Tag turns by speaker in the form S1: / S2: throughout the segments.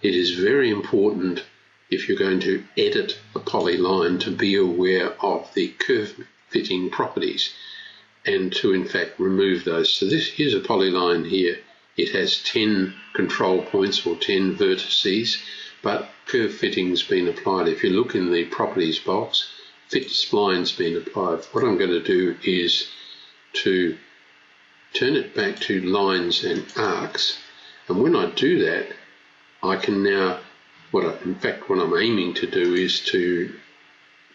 S1: it is very important if you're going to edit a polyline to be aware of the curve fitting properties and to in fact remove those. So here's a polyline here. It has 10 control points or 10 vertices, but curve fitting's been applied. If you look in the properties box, fit spline's been applied. What I'm going to do is to turn it back to lines and arcs, and when I do that, I can now, what I'm aiming to do is to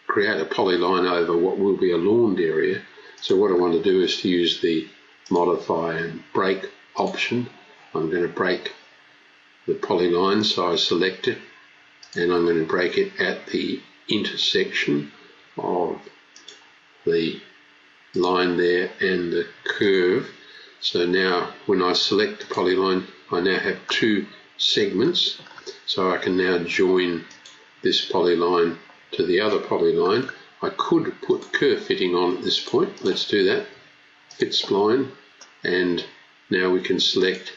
S1: create a polyline over what will be a lawned area. So what I want to do is to use the modify and break option. I'm going to break the polyline, so I select it, and I'm going to break it at the intersection of the line there and the curve. So now when I select the polyline, I now have two segments, so I can now join this polyline to the other polyline. I could put curve fitting on at this point. Let's do that. Fit spline, and now we can select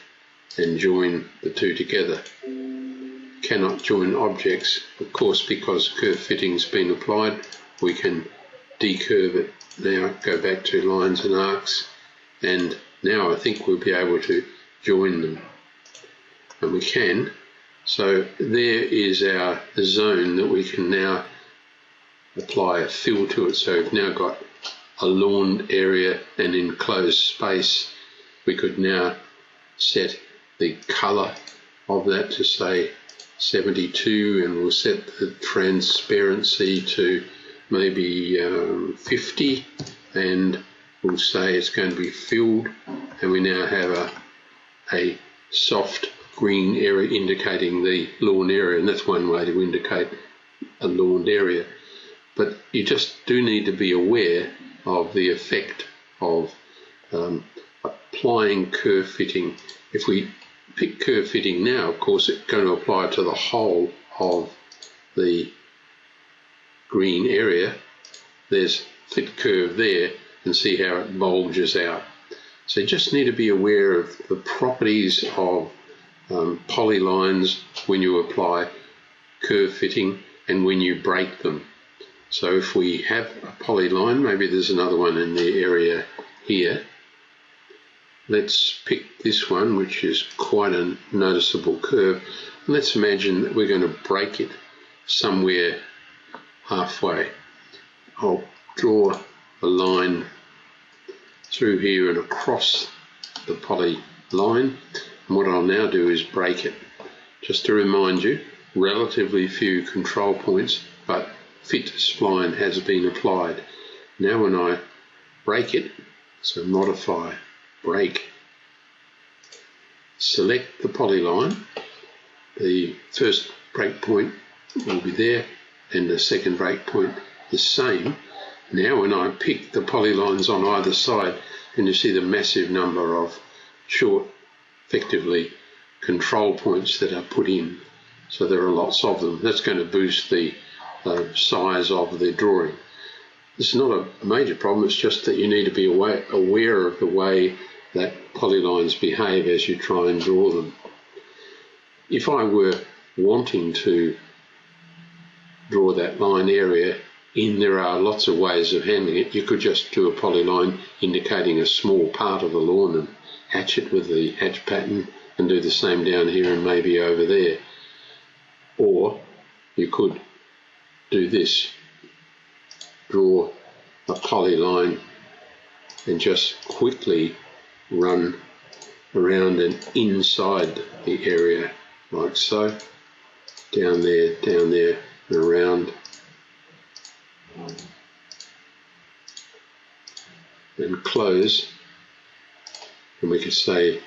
S1: and join the two together. Cannot join objects, of course, because curve fitting's been applied. We can decurve it now, go back to lines and arcs, and now I think we'll be able to join them, and we can. So there is our zone that we can now apply a fill to it. So we've now got a lawn area and enclosed space. We could now set the colour of that to say 72, and we'll set the transparency to maybe 50, and we'll say it's going to be filled, and we now have a soft green area indicating the lawn area, and that's one way to indicate a lawned area. But you just do need to be aware of the effect of applying curve fitting. If we pick curve fitting now, of course it's going to apply to the whole of the green area. There's fit curve there, and see how it bulges out. So you just need to be aware of the properties of polylines when you apply curve fitting and when you break them. So if we have a polyline, maybe there's another one in the area here. Let's pick this one, which is quite a noticeable curve. Let's imagine that we're going to break it somewhere halfway. I'll draw a line through here and across the polyline, and what I'll now do is break it. Just to remind you, relatively few control points, but fit spline has been applied. Now when I break it, so modify, break, select the polyline, the first breakpoint will be there and the second breakpoint the same. Now when I pick the polylines on either side, and you see the massive number of short, effectively, control points that are put in. So there are lots of them. That's going to boost the size of the drawing. This is not a major problem, it's just that you need to be aware of the way that polylines behave as you try and draw them. If I were wanting to draw that line area in, there are lots of ways of handling it. You could just do a polyline indicating a small part of the lawn and hatch it with the hatch pattern, and do the same down here and maybe over there. Or you could do this, draw a polyline and just quickly run around and inside the area like so, down there and around, and close, and we could say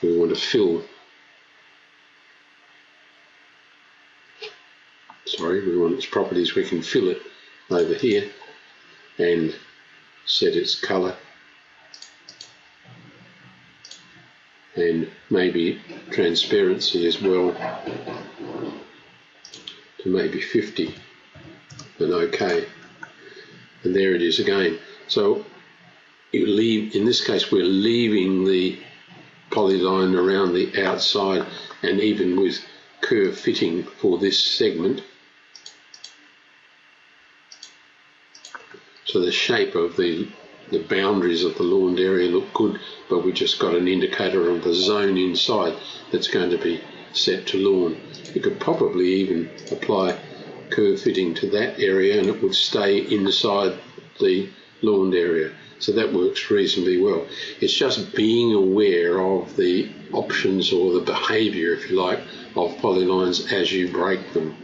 S1: we want to fill, we want its properties, we can fill it over here and set its colour and maybe transparency as well to maybe 50, and OK. And there it is again. So you leave, in this case we're leaving the polyline around the outside, and even with curve fitting for this segment. So the shape of the boundaries of the lawned area look good, but we just got an indicator of the zone inside that's going to be set to lawn. You could probably even apply curve fitting to that area and it would stay inside the lawned area. So that works reasonably well. It's just being aware of the options or the behaviour, if you like, of polylines as you break them.